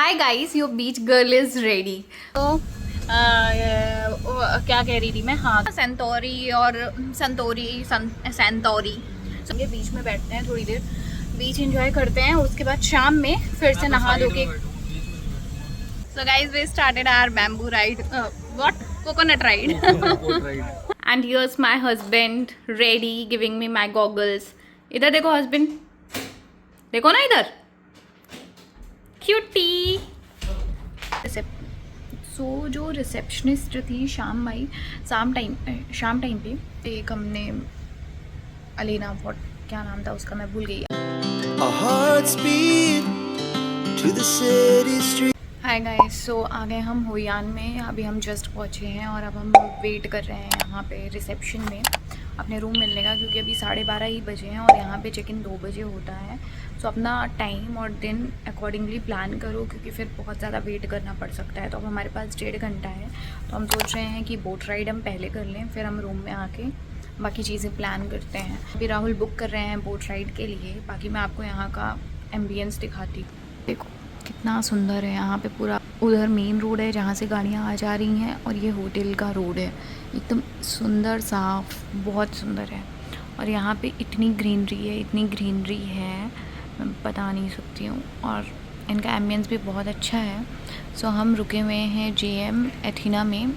Hi guys, your beach girl is ready. तो क्या कह रही थी मैं? हाँ, संतोरी और संतोरी ये बीच में बैठते हैं, थोड़ी देर बीच एंजॉय करते हैं, उसके बाद शाम में फिर से नहा धो के. So guys, we started our bamboo ride. What? Coconut ride. And here's my husband ready, giving me my goggles. इधर देखो husband. देखो ना इधर. क्यूटी. सो जो रिसेप्शनिस्ट थी शाम टाइम पे एक हमने अलीना व्हाट क्या नाम था उसका, मैं भूल गई. हाय गाइस, सो आ गए हम हुयान में. अभी हम जस्ट पहुँचे हैं और अब हम वेट कर रहे हैं यहाँ पे रिसेप्शन में अपने रूम मिलने का, क्योंकि अभी 12:30 ही बजे हैं और यहाँ पे चेक इन 2 बजे होता है. सो अपना टाइम और दिन अकॉर्डिंगली प्लान करो, क्योंकि फिर बहुत ज़्यादा वेट करना पड़ सकता है. तो अब हमारे पास 1.5 घंटा है, तो हम सोच रहे हैं कि बोट राइड हम पहले कर लें, फिर हम रूम में आके बाकी चीज़ें प्लान करते हैं. अभी राहुल बुक कर रहे हैं बोट राइड के लिए. बाकी मैं आपको यहाँ का एम्बियंस दिखाती हूँ. देखो कितना सुंदर है यहाँ पे. पूरा उधर मेन रोड है जहाँ से गाड़ियाँ आ जा रही हैं, और ये होटल का रोड है. एकदम सुंदर साफ, बहुत सुंदर है. और यहाँ पे इतनी ग्रीनरी है मैं बता नहीं सकती हूँ. और इनका एम्बियंस भी बहुत अच्छा है. सो हम रुके हुए हैं JM एथीना में.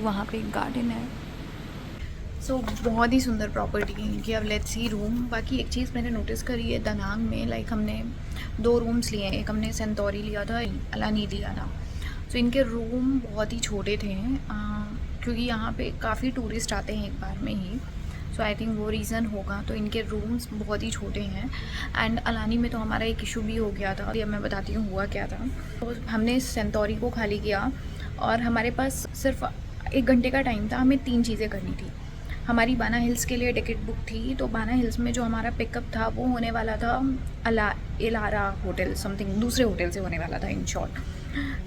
वहाँ पे एक गार्डन है. सो बहुत ही सुंदर प्रॉपर्टी है इनकी. अब लेट्स सी रूम. बाकी एक चीज़ मैंने नोटिस करी है दनांग में, लाइक हमने 2 रूम्स लिए हैं. एक हमने सेंटोरी लिया था, अलानी लिया था. सो इनके रूम बहुत ही छोटे थे, क्योंकि यहाँ पे काफ़ी टूरिस्ट आते हैं एक बार में ही. सो आई थिंक वो रीज़न होगा. तो इनके रूम्स बहुत ही छोटे हैं. एंड अलानी में तो हमारा एक इशू भी हो गया था. अब मैं बताती हूँ हुआ क्या था. तो हमने सेंटोरी को खाली किया और हमारे पास सिर्फ 1 घंटे का टाइम था. हमें 3 चीज़ें करनी थी. हमारी बाना हिल्स के लिए टिकट बुक थी, तो बाना हिल्स में जो हमारा पिकअप था वो होने वाला था एलारा होटल समथिंग, दूसरे होटल से होने वाला था इन शॉर्ट.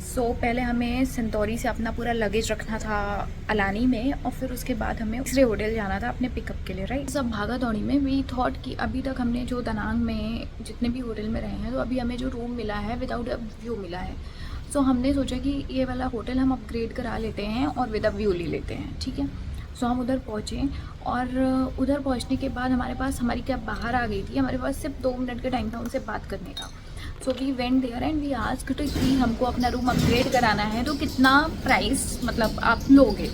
सो पहले हमें सेंटोरी से अपना पूरा लगेज रखना था अलानी में, और फिर उसके बाद हमें दूसरे होटल जाना था अपने पिकअप के लिए, राइट. सब भागा दौड़ी में वी थॉट कि अभी तक हमने जो दनांग में जितने भी होटल में रहे हैं, तो अभी हमें जो रूम मिला है विदाउट अ व्यू मिला है. सो हमने सोचा कि ये वाला होटल हम अपग्रेड करा लेते हैं और विद अ व्यू ले लेते हैं, ठीक है. सो हम उधर पहुँचे, और उधर पहुँचने के बाद हमारी कैब बाहर आ गई थी. हमारे पास सिर्फ 2 मिनट का टाइम था उनसे बात करने का. So we went there and we asked कि हमको अपना रूम अपग्रेड कराना है, तो कितना प्राइस मतलब आप लोगे.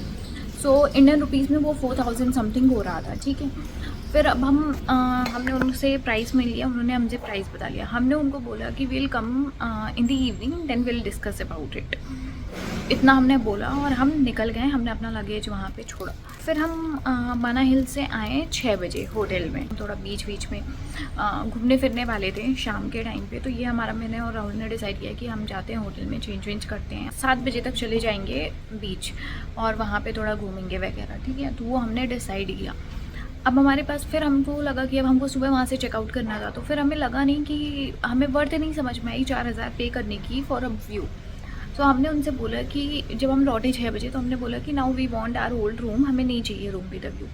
सो इंडियन रुपीज़ में वो 4000 समथिंग हो रहा था, ठीक है. फिर अब हमने उनसे प्राइस में लिया, उन्होंने हमसे प्राइस बता लिया. हमने उनको बोला कि will come in the evening then will discuss about it. इतना हमने बोला और हम निकल गए. हमने अपना लगेज वहाँ पे छोड़ा. फिर हम बाना हिल से आए 6 बजे होटल में. थोड़ा बीच में घूमने फिरने वाले थे शाम के टाइम पे. तो ये मैंने और राहुल ने डिसाइड किया कि हम जाते हैं होटल में, चेंज करते हैं. 7 बजे तक चले जाएंगे बीच और वहाँ पे थोड़ा घूमेंगे वगैरह, ठीक है. तो वो हमने डिसाइड किया. अब हमारे पास फिर हमको लगा कि अब हमको सुबह वहाँ से चेकआउट करना था, तो फिर हमें लगा नहीं कि हमें वर्थ नहीं समझ में आई 4000 पे करने की फॉर अ व्यू. सो हमने उनसे बोला कि जब हम लौटे 6 बजे, तो हमने बोला कि now we want our old room, हमें नहीं चाहिए room with a view.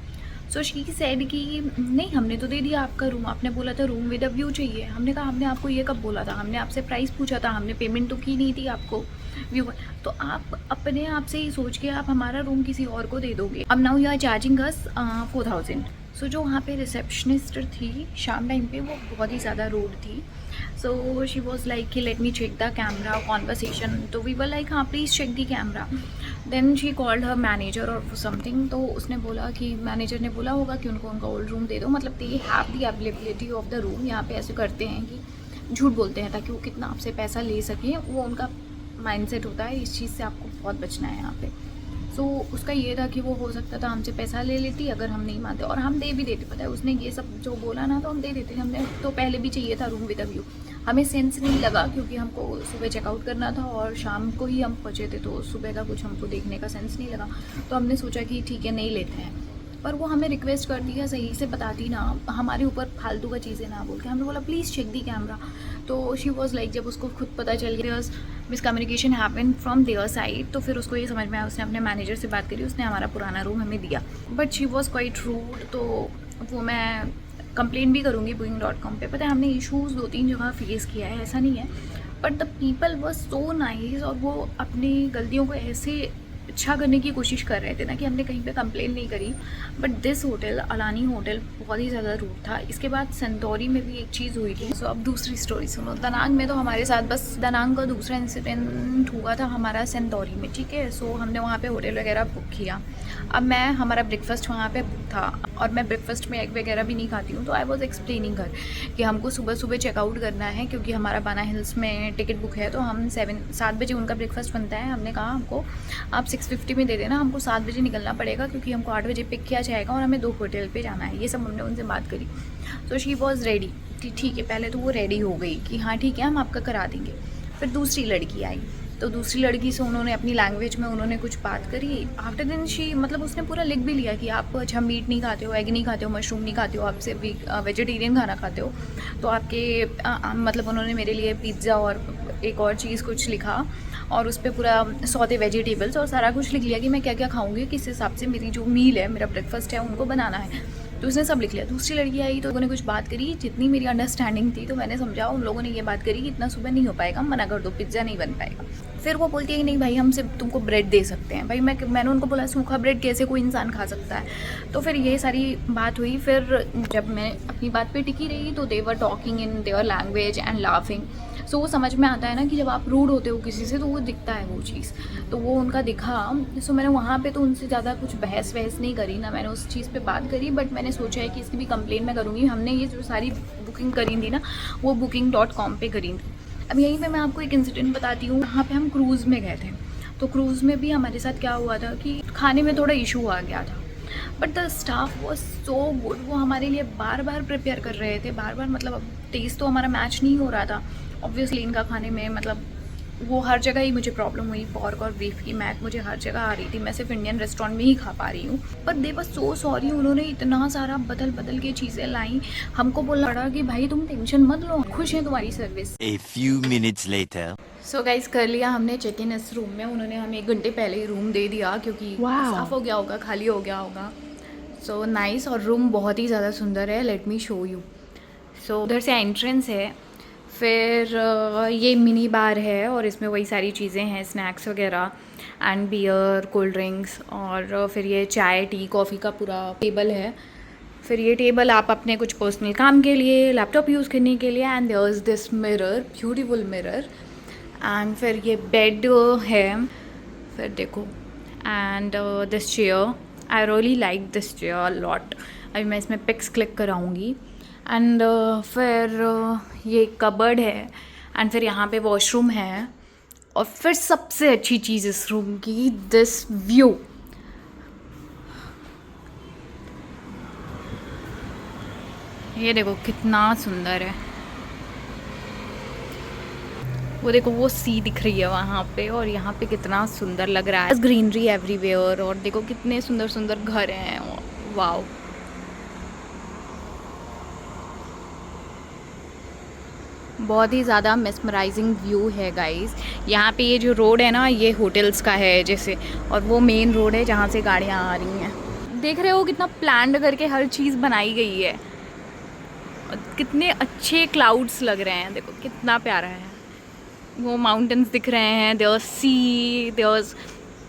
So she said कि नहीं, हमने तो दे दिया आपका रूम, आपने बोला था रूम विद अ व्यू चाहिए. हमने कहा हमने आपको ये कब बोला था, हमने आपसे प्राइस पूछा था, हमने पेमेंट तो की नहीं थी आपको व्यू. तो आप अपने आप से ही सोच के आप हमारा रूम किसी और को दे दोगे. अब नाउ यू आर चार्जिंग अस 4000. सो जो वहाँ पे रिसेप्शनिस्ट थी शाम टाइम पे, वो बहुत ही ज़्यादा रूड थी. सो शी वॉज लाइक कि let me check the camera conversation. तो वी वर लाइक हाँ please check the camera. Then she called her manager और समथिंग. तो उसने बोला कि मैनेजर ने बोला होगा कि उनको उनका ओल्ड रूम दे दो, मतलब they have the availability of the room. यहाँ पे ऐसे करते हैं कि झूठ बोलते हैं ताकि वो कितना आपसे पैसा ले सकें. वो उनका माइंडसेट होता है. इस चीज़ से आपको बहुत बचना है यहाँ पे. सो उसका ये था कि वो हो सकता था हमसे पैसा ले लेती अगर हम नहीं मानते, और हम दे भी देते. पता है उसने ये सब जो बोला ना, तो हम दे देते. हमने तो पहले भी चाहिए था रूम विद अ व्यू. हमें सेंस नहीं लगा क्योंकि हमको सुबह चेकआउट करना था और शाम को ही हम पहुँचे थे, तो सुबह का कुछ हमको देखने का सेंस नहीं लगा. तो हमने सोचा कि ठीक है नहीं लेते हैं. पर वो हमें रिक्वेस्ट कर दिया सही से बताती ना, हमारे ऊपर फालतू का चीज़ें ना बोल के. हमने बोला प्लीज़ चेक दी कैमरा. तो शी वॉज लाइक, जब उसको खुद पता चल गया miscommunication happen from their side, तो फिर उसको ये समझ में आया. उसने अपने मैनेजर से बात करी, उसने हमारा पुराना रूम हमें दिया. But she was quite rude. तो वो मैं कंप्लेन भी करूँगी booking.com पे। पता है हमने इश्यूज़ 2-3 जगह फेस किया है, ऐसा नहीं है, but the people were so nice और वो अपनी गलतियों को ऐसे अच्छा करने की कोशिश कर रहे थे ना कि हमने कहीं पे कंप्लेन नहीं करी। बट दिस होटल, अलानी होटल, बहुत ही ज़्यादा रूड था। इसके बाद संतौरी में भी एक चीज़ हुई थी। सो अब दूसरी स्टोरी सुनो। दनांग में तो हमारे साथ बस दनांग का दूसरा इंसिडेंट हुआ था हमारा संतौरी में, ठीक है। सो हमने वहाँ पे होटल वगैरह बुक किया। अब हमारा ब्रेकफास्ट वहाँ पे बुक था और मैं ब्रेकफास्ट में एग वगैरह भी नहीं खाती हूँ, तो आई वॉज एक्सप्लेनिंग कर कि हमको सुबह सुबह चेकआउट करना है क्योंकि हमारा बाना हिल्स में टिकट बुक है, तो हम 7 बजे उनका ब्रेकफास्ट बनता है। हमने कहा हमको आप 6:50 में दे देना, हमको 7 बजे निकलना पड़ेगा क्योंकि हमको 8 बजे पिक किया जाएगा और हमें 2 होटल पे जाना है। ये सब हमने उनसे बात करी। तो शी वॉज रेडी, ठीक है। पहले तो वो रेडी हो गई कि हाँ ठीक है हम आपका करा देंगे। फिर दूसरी लड़की आई, तो दूसरी लड़की से उन्होंने अपनी लैंग्वेज में उन्होंने कुछ बात करी। आफ्टर दिन शी मतलब उसने पूरा लिख भी लिया कि आप अच्छा मीट नहीं खाते हो, एग नहीं खाते हो, मशरूम नहीं खाते हो, आप सिर्फ वेजिटेरियन खाना खाते हो, तो आपके मतलब उन्होंने मेरे लिए पिज़्ज़ा और एक और चीज़ कुछ लिखा और उस पर पूरा सौते वेजिटेबल्स और सारा कुछ लिख लिया कि मैं क्या क्या खाऊंगी, किस हिसाब से मेरी जो मील है, मेरा ब्रेकफास्ट है, उनको बनाना है। तो उसने सब लिख लिया। दूसरी लड़की आई तो उन्होंने कुछ बात करी, जितनी मेरी अंडरस्टैंडिंग थी तो मैंने समझा उन लोगों ने ये बात करी कि इतना सुबह नहीं हो पाएगा, मना कर दो, पिज़्ज़ा नहीं बन पाएगा। फिर वो बोलती है कि नहीं भाई हम सिर्फ तुमको ब्रेड दे सकते हैं। भाई मैंने उनको बोला सूखा ब्रेड कैसे कोई इंसान खा सकता है। तो फिर ये सारी बात हुई। फिर जब मैं अपनी बात पे टिकी रही तो they were talking in their language and laughing. So वो समझ में आता है ना कि जब आप रूड होते हो किसी से तो वो दिखता है वो चीज़, तो वो उनका दिखा। सो मैंने वहाँ पे तो उनसे ज़्यादा कुछ बहस वहस नहीं करी, ना मैंने उस चीज़ पे बात करी, बट मैंने सोचा है कि इसकी भी कंप्लेन मैं करूँगी। हमने ये जो सारी बुकिंग करी थी ना वो booking.com पे करी थी। अब यहीं पे मैं आपको एक इंसिडेंट बताती हूँ। वहाँ पे हम क्रूज़ में गए थे, तो क्रूज़ में भी हमारे साथ क्या हुआ था कि खाने में थोड़ा इशू आ गया था, but the staff was so good. वो हमारे लिए बार बार प्रिपेयर कर रहे थे, बार बार, मतलब अब टेस्ट तो हमारा मैच नहीं हो रहा था ऑब्वियसली इनका खाने में, मतलब वो हर जगह ही मुझे प्रॉब्लम हुई। पॉर्क और बीफ की मैक मुझे हर जगह आ रही थी, मैं सिर्फ इंडियन रेस्टोरेंट में ही खा पा रही हूँ। पर दे वाज सो सॉरी, उन्होंने इतना सारा बदल बदल के चीज़ें लाई। हमको बोलना पड़ा कि भाई तुम टेंशन मत लो, खुश हैं तुम्हारी service. A few minutes later. So guys कर लिया हमने चेक इन इस रूम में। उन्होंने हमें 1 घंटे पहले ही रूम दे दिया क्योंकि साफ़ हो गया होगा, खाली हो गया होगा। So nice. और रूम बहुत ही ज़्यादा सुंदर है, लेट मी शो यू। सो उधर से एंट्रेंस है, फिर ये मिनी बार है और इसमें वही सारी चीज़ें हैं, स्नैक्स वगैरह एंड बियर, कोल्ड ड्रिंक्स, और फिर ये चाय टी कॉफ़ी का पूरा टेबल है। फिर ये टेबल आप अपने कुछ पर्सनल काम के लिए, लैपटॉप यूज़ करने के लिए, and there is this mirror, beautiful mirror. And फिर ये बेड है, फिर देखो, and this chair, I really like this chair lot. अभी मैं इसमें पिक्स क्लिक कराऊंगी। एंड फिर ये कबर्ड है, एंड फिर यहाँ पे वॉशरूम है, और फिर सबसे अच्छी चीज़ इस रूम की, दिस व्यू। ये देखो कितना सुंदर है, वो देखो वो सी दिख रही है वहाँ पे, और यहाँ पे कितना सुंदर लग रहा है, ग्रीनरी एवरीवेयर, और देखो कितने सुंदर सुंदर घर हैं, वाओ। बहुत ही ज़्यादा मेस्मराइजिंग व्यू है गाइस। यहाँ पे ये जो रोड है ना ये होटल्स का है जैसे, और वो मेन रोड है जहाँ से गाड़ियाँ आ रही हैं। देख रहे हो कितना प्लान्ड करके हर चीज़ बनाई गई है, कितने अच्छे क्लाउड्स लग रहे हैं, देखो कितना प्यारा है। वो माउंटेन्स दिख रहे हैं, there sea, there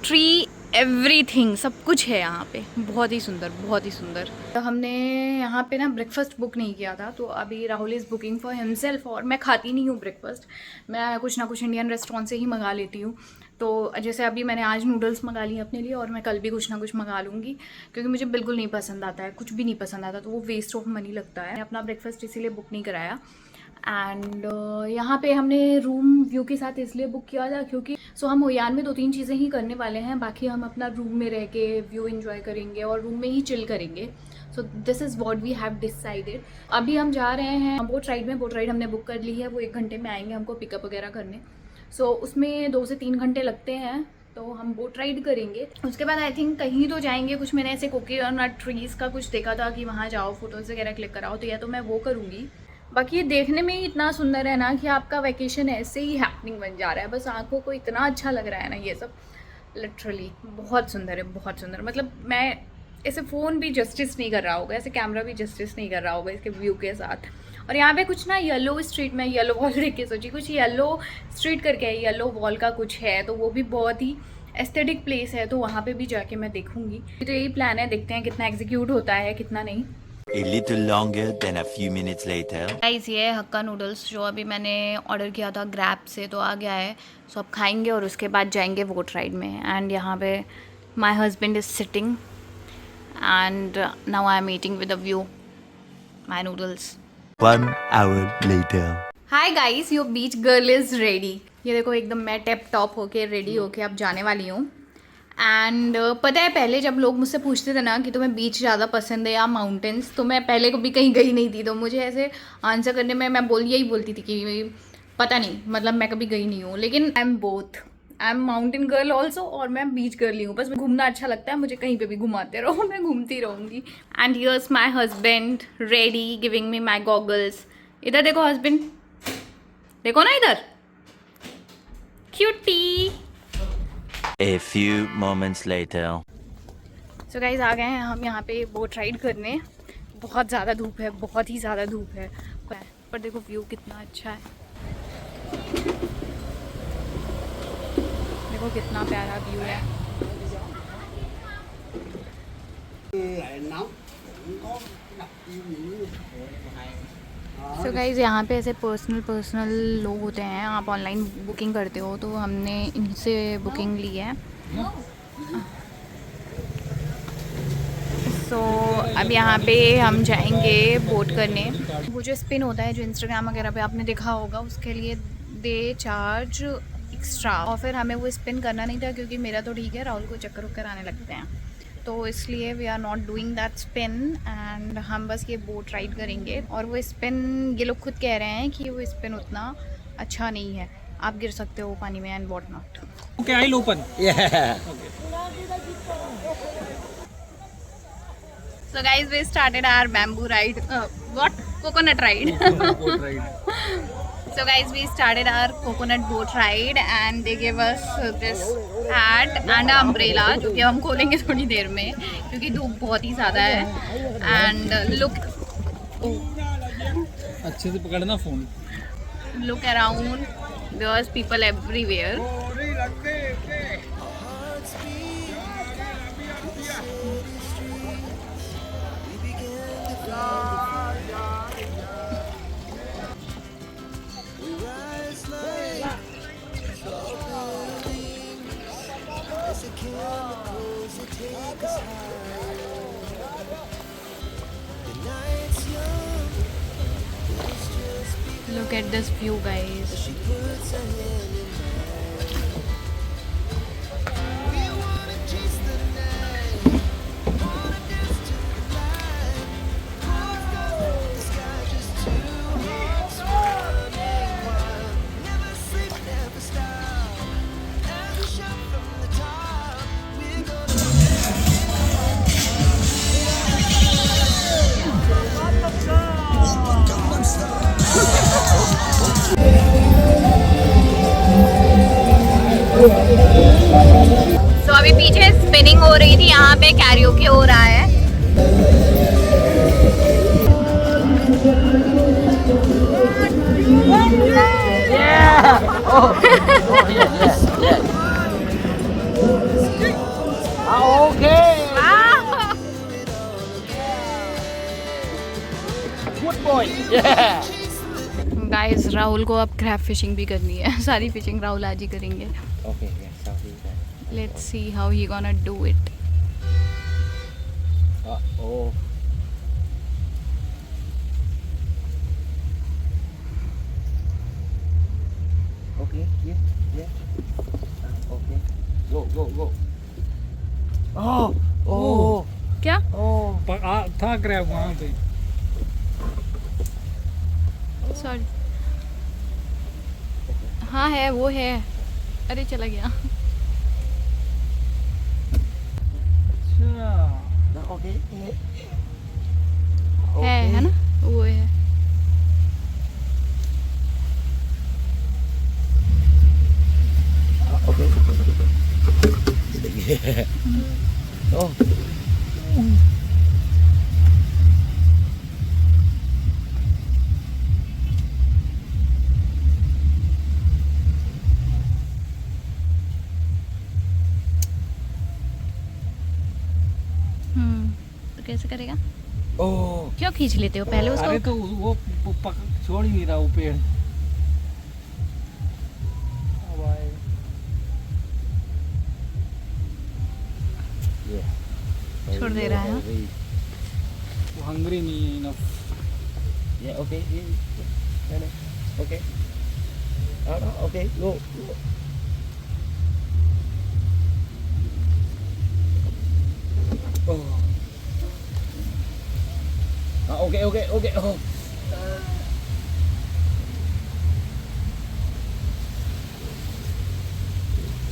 tree, everything, सब कुछ है यहाँ पे, बहुत ही सुंदर, बहुत ही सुंदर। तो हमने यहाँ पे ना ब्रेकफास्ट बुक नहीं किया था, तो अभी Rahul is booking for himself, और मैं खाती नहीं हूँ ब्रेकफास्ट, मैं कुछ ना कुछ इंडियन रेस्टोरेंट से ही मंगा लेती हूँ। तो जैसे अभी मैंने आज नूडल्स मंगा लिए अपने लिए, और मैं कल भी कुछ ना कुछ मंगा लूँगी क्योंकि मुझे बिल्कुल नहीं पसंद आता है, कुछ भी नहीं पसंद आता, तो वो वेस्ट ऑफ मनी लगता है। अपना ब्रेकफास्ट इसीलिए बुक नहीं कराया। एंड यहाँ पे हमने रूम व्यू के साथ इसलिए बुक किया था क्योंकि हम होयान में 2-3 चीज़ें ही करने वाले हैं, बाकी हम अपना रूम में रह के व्यू एंजॉय करेंगे और रूम में ही चिल करेंगे। So this is what we have decided. अभी हम जा रहे हैं बोट राइड में, बोट राइड हमने बुक कर ली है, वो 1 घंटे में आएंगे हमको पिकअप वगैरह करने। सो उसमें 2 से 3 घंटे लगते हैं, तो हम बोट राइड करेंगे। उसके बाद आई थिंक कहीं तो जाएंगे, कुछ मैंने ऐसे कोकोनट ट्रीज़ का कुछ देखा था कि वहाँ जाओ फोटोज़ वगैरह क्लिक कराओ, तो या तो मैं वो करूँगी। बाकी ये देखने में ही इतना सुंदर है ना कि आपका वैकेशन ऐसे ही हैपनिंग बन जा रहा है, बस आंखों को इतना अच्छा लग रहा है ना ये सब, लिटरली बहुत सुंदर है, बहुत सुंदर। मतलब मैं ऐसे फ़ोन भी जस्टिस नहीं कर रहा होगा, ऐसे कैमरा भी जस्टिस नहीं कर रहा होगा इसके व्यू के साथ। और यहाँ पे कुछ ना येलो स्ट्रीट में, येलो वॉल देख के सोची कुछ येलो स्ट्रीट करके है, येलो वॉल का कुछ है, तो वो भी बहुत ही एस्थेटिक प्लेस है, तो वहाँ पे भी जाके मैं देखूंगी। तो यही प्लान है, देखते हैं कितना एग्जीक्यूट होता है कितना नहीं। A little longer than a few minutes later. Guys ये है हक्का नूडल्स जो अभी मैंने ऑर्डर किया था ग्रैब से, तो आ गया है। सो अब खाएंगे और उसके बाद जाएंगे बोट राइड में। एंड यहाँ पे my husband is sitting and now I am eating with a view my noodles. 1 hour later. Hi guys, your beach girl is ready. ये देखो एकदम मैं टेप टॉप होके रेडी होके अब जाने वाली हूँ। एंड पता है पहले जब लोग मुझसे पूछते थे ना कि तुम्हें बीच ज़्यादा पसंद है या माउंटेन्स, तो मैं पहले कभी कहीं गई नहीं थी, तो मुझे ऐसे आंसर करने में मैं यही बोलती थी कि पता नहीं, मतलब मैं कभी गई नहीं हूँ। लेकिन I am both, I am mountain girl also और मैं बीच गर्ल ही हूँ। बस घूमना अच्छा लगता है मुझे, कहीं पे भी घुमाते रहो मैं घूमती रहूँगी। And here's my husband ready giving me my goggles. इधर देखो हस्बैंड, देखो ना इधर, cutie. A few moments later. So guys आ गए हैं हम यहाँ पे बोट राइड करने। बहुत ज़्यादा धूप है, बहुत ही ज़्यादा धूप है, पर देखो व्यू कितना अच्छा है, देखो कितना प्यारा व्यू है। सो गाइज यहाँ पे ऐसे पर्सनल लोग होते हैं, आप ऑनलाइन बुकिंग करते हो, तो हमने इनसे बुकिंग ली है। सो अब यहाँ पे हम जाएंगे बोट करने। वो जो स्पिन होता है जो इंस्टाग्राम वगैरह पे आपने देखा होगा, उसके लिए दे चार्ज एक्स्ट्रा, और फिर हमें वो स्पिन करना नहीं था क्योंकि मेरा तो ठीक है, राहुल को चक्कर वक्कर आने लगते हैं, तो इसलिए we are not doing that spin. And हम बस ये बोट राइड करेंगे। और वो स्पिन, ये लोग खुद कह रहे हैं कि वो स्पिन उतना अच्छा नहीं है, आप गिर सकते हो पानी में and what not. Okay, I'll open. So guys, we started our bamboo ride. What? Coconut ride. Boat ride. So guys, we started our coconut boat ride and they gave us this hat and an umbrella, जो कि हम खोलेंगे थोड़ी देर में क्योंकि धूप बहुत ही ज़्यादा है। And अच्छे से पकड़ना phone. look around, there's people everywhere. Look at this view, guys. So अभी पीछे स्पिनिंग हो रही थी, यहाँ पे कैरियोके हो रहा है। गाइस राहुल को अब क्रैब फिशिंग भी करनी है, सारी फिशिंग राहुल आज ही करेंगे। Okay, yes, I'll do that. Let's see how he gonna do it. Oh. Okay, yeah. Okay. Go. Oh. क्या? था क्रैब वहाँ पे। सॉरी, हाँ है, वो है। अरे चला गया। Okay. है ना, वो है। Okay. Oh. कैसे करेगा? ओह क्यों खींच लेते हो पहले उसको? अरे तो वो छोड़ ही नहीं रहा वो पेड़। अब आए। छोड़ दे रहा है। वो हंग्री नहीं है enough. Yeah, okay. Yeah. No. Okay. No, okay. Go. Oh. Okay. Oh.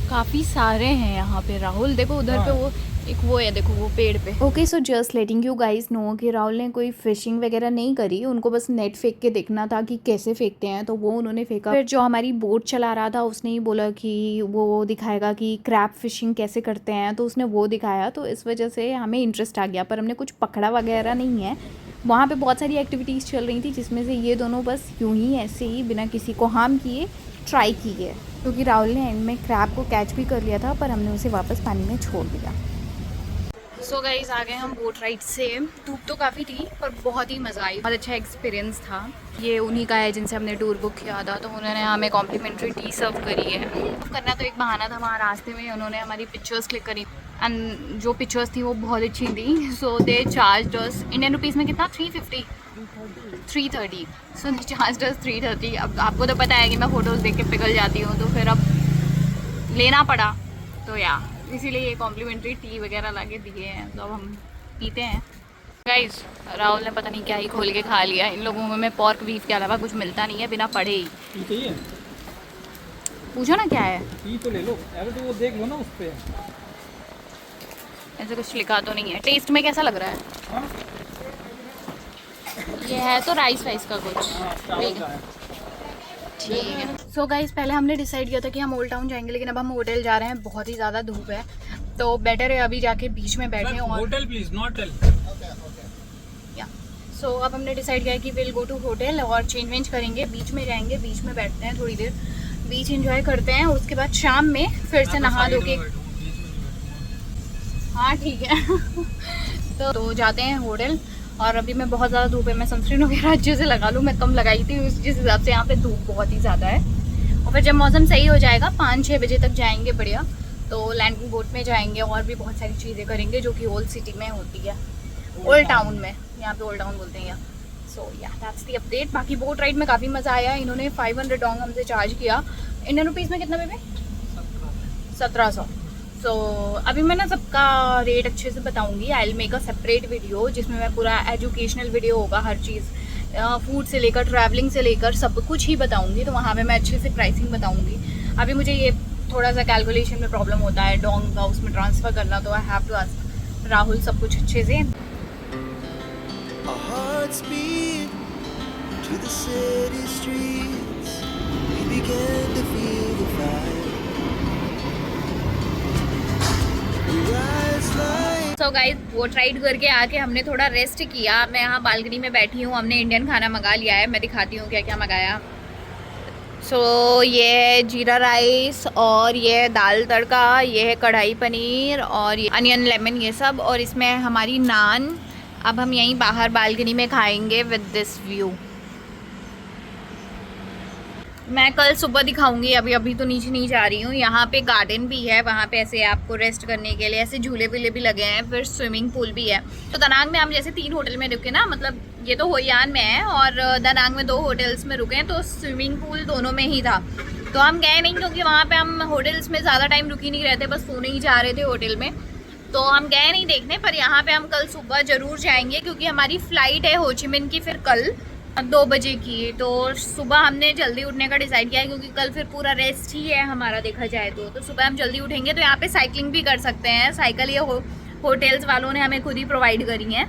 काफ़ी सारे हैं यहाँ पे राहुल, देखो उधर पे वो एक वो है, देखो वो पेड़ पे। Okay, so just letting you guys know कि राहुल ने कोई फिशिंग वगैरह नहीं करी, उनको बस नेट फेंक के देखना था कि कैसे फेंकते हैं, तो वो उन्होंने फेंका। फिर जो हमारी बोट चला रहा था उसने ही बोला कि वो दिखाएगा कि क्रैब फिशिंग कैसे करते हैं, तो उसने वो दिखाया, तो इस वजह से हमें इंटरेस्ट आ गया, पर हमने कुछ पकड़ा वगैरह नहीं है। वहाँ पे बहुत सारी एक्टिविटीज़ चल रही थी जिसमें से ये दोनों बस यूं ही ऐसे ही बिना किसी को हार्म किए ट्राई की है, क्योंकि राहुल ने एंड में क्रैब को कैच भी कर लिया था, पर हमने उसे वापस पानी में छोड़ दिया। सो गाइस आ गए हम बोट राइड से। धूप तो काफ़ी थी पर बहुत ही मज़ा आई, बहुत अच्छा एक्सपीरियंस था। ये उन्हीं का है जिनसे हमने टूर बुक किया था, तो उन्होंने हमें कॉम्प्लीमेंट्री टी सर्व करी है। करना तो एक बहाना था, वहाँ रास्ते में उन्होंने हमारी पिक्चर्स क्लिक करी एंड जो पिक्चर्स थी वो बहुत अच्छी थी। So they charge us Indian rupees में कितना, 330 सो दे चार्ज अस 330। अब आपको तो पता है कि मैं फ़ोटोज़ देख के पिघल जाती हूँ, तो फिर अब लेना पड़ा, तो या इसीलिए ये कॉम्प्लीमेंट्री टी वगैरह लाके दिए हैं, तो अब हम पीते हैं। गाइस राहुल ने पता नहीं क्या ही खोल के खा लिया। इन लोगों में पोर्क बीफ के अलावा कुछ मिलता नहीं है बिना पढ़े ही। चाहिए? पूछो ना क्या है, पी तो ले लो। अरे तो वो देख लो ना उस पे। ऐसे कुछ लिखा तो नहीं है। टेस्ट में कैसा लग रहा है? हाँ? ये है तो राइस का कुछ। चावल का है। ठीक है। सो गाइस पहले हमने डिसाइड किया था कि हम ओल्ड टाउन जाएंगे, लेकिन अब हम होटल जा रहे हैं, बहुत ही ज़्यादा धूप है, तो बेटर है अभी जाके बीच में बैठे। और होटल प्लीज, नॉट टेल। या सो अब हमने डिसाइड किया है कि विल गो टू होटल और चेंज करेंगे, बीच में जाएंगे, बीच में बैठते हैं थोड़ी देर, बीच एंजॉय करते हैं, उसके बाद शाम में फिर से नहा धो के। हाँ ठीक है तो जाते हैं होटल। और अभी मैं बहुत ज़्यादा धूप है, मैं सनस्क्रीन वगैरह अच्छे से लगा लूँ, मैं कम लगाई थी जिस हिसाब से यहाँ पे धूप बहुत ही ज़्यादा है। और फिर जब मौसम सही हो जाएगा 5-6 बजे तक जाएंगे बढ़िया, तो लैंडिंग बोट में जाएंगे और भी बहुत सारी चीज़ें करेंगे जो कि ओल्ड सिटी में होती है, ओल्ड टाउन में, यहाँ पे ओल्ड टाउन बोलते हैं। सो या दैट्स दी अपडेट। बाकी बोट राइड में काफ़ी मज़ा आया। इन्होंने 500 डोंग हमसे चार्ज किया। इंडियन रुपीज़ में कितना बेबी? 1700। सो अभी मैं ना सबका रेट अच्छे से बताऊंगी। I will make a separate video जिसमें मैं पूरा एजुकेशनल वीडियो होगा, हर चीज़ फूड से लेकर ट्रैवलिंग से लेकर सब कुछ ही बताऊंगी, तो वहाँ पे मैं अच्छे से प्राइसिंग बताऊंगी। अभी मुझे ये थोड़ा सा कैलकुलेशन में प्रॉब्लम होता है डोंग का, उसमें ट्रांसफ़र करना, तो I have to ask Rahul सब कुछ अच्छे से। Our hearts beat to the city streets. We began to feel the fire. We rise like so guys boat ride करके आके हमने थोड़ा रेस्ट किया। मैं यहाँ बालकनी में बैठी हूँ, हमने इंडियन खाना मंगा लिया है, मैं दिखाती हूँ क्या क्या मंगाया। सो ये है जीरा राइस, और ये है दाल तड़का, ये है कढ़ाई पनीर, और ये अनियन लेमन, ये सब, और इसमें है हमारी नान। अब हम यहीं बाहर बालकनी में खाएंगे विद दिस व्यू। मैं कल सुबह दिखाऊंगी, अभी तो नीचे नहीं जा रही हूँ। यहाँ पे गार्डन भी है, वहाँ पे ऐसे आपको रेस्ट करने के लिए ऐसे झूले वूले भी लगे हैं, फिर स्विमिंग पूल भी है। तो दनांग में हम जैसे 3 होटल में रुके ना, मतलब ये तो होयान में है और दनांग में 2 होटल्स में रुके हैं, तो स्विमिंग पूल दोनों में ही था। तो हम गए नहीं क्योंकि वहाँ पर हम होटल्स में ज़्यादा टाइम रुकी नहीं रहते, बस सोने ही जा रहे थे होटल में, तो हम गए नहीं देखने। पर यहाँ पे हम कल सुबह ज़रूर जाएंगे क्योंकि हमारी फ़्लाइट है हो ची मिन की फिर कल 2 बजे की, तो सुबह हमने जल्दी उठने का डिसाइड किया है क्योंकि कल फिर पूरा रेस्ट ही है हमारा देखा जाए तो सुबह हम जल्दी उठेंगे। तो यहाँ पे साइकिलिंग भी कर सकते हैं, साइकिल ये होटल्स वालों ने हमें खुद ही प्रोवाइड करी हैं,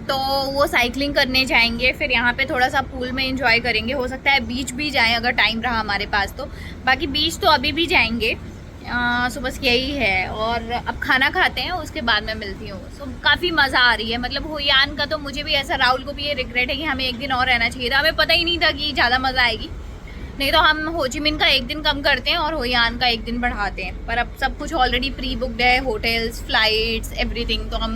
तो वो साइकिलिंग करने जाएंगे। फिर यहाँ पे थोड़ा सा पूल में एंजॉय करेंगे, हो सकता है बीच भी जाएं अगर टाइम रहा हमारे पास तो। बाकी बीच तो अभी भी जाएंगे। सो बस यही है, और अब खाना खाते हैं उसके बाद मैं मिलती हूँ। सो काफ़ी मज़ा आ रही है, मतलब होयान का तो मुझे भी ऐसा, राहुल को भी ये रिग्रेट है कि हमें एक दिन और रहना चाहिए था। हमें पता ही नहीं था कि ज़्यादा मज़ा आएगी, नहीं तो हम होचिमिन का एक दिन कम करते हैं और होयान का एक दिन बढ़ाते हैं, पर अब सब कुछ ऑलरेडी प्री बुकड है, होटल्स, फ्लाइट्स, एवरीथिंग, तो हम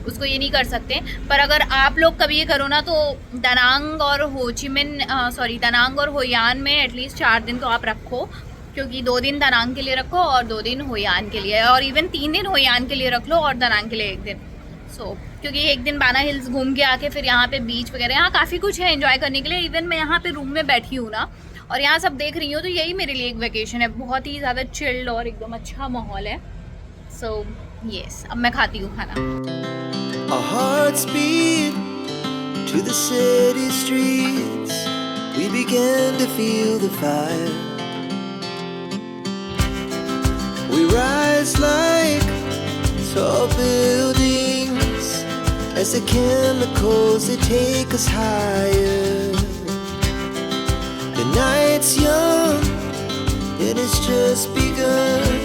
उसको ये नहीं कर सकते। पर अगर आप लोग कभी ये करो ना तो दनांग और दनांग और होयान में एटलीस्ट 4 दिन तो आप रखो, क्योंकि 2 दिन दनांग के लिए रखो और 2 दिन होयान के लिए, और इवन 3 दिन होयान के लिए रख लो और दनांग के लिए 1 दिन। क्योंकि एक दिन बाना हिल्स घूम के आके फिर यहाँ पे बीच वगैरह, यहाँ काफ़ी कुछ है एंजॉय करने के लिए। इवन मैं यहाँ पे रूम में बैठी हूँ ना और यहाँ सब देख रही हूँ, तो यही मेरे लिए एक वेकेशन है। बहुत ही ज़्यादा चिल्ड और एकदम अच्छा माहौल है। सो यस, अब मैं खाती हूँ खाना। Our hearts beat to the city streets. We began to feel the fire. We rise like tall buildings as the chemicals they take us higher. The night's young and it's just begun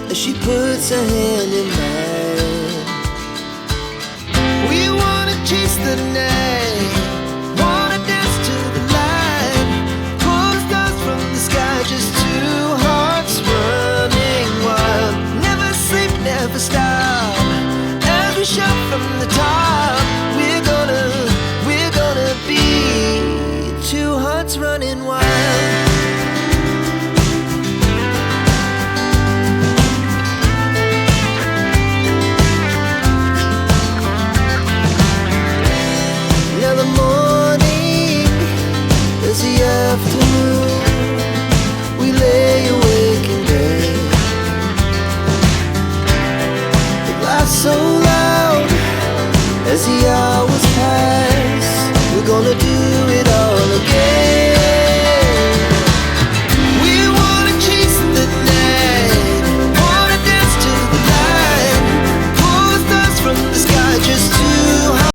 as she puts her hand in mine.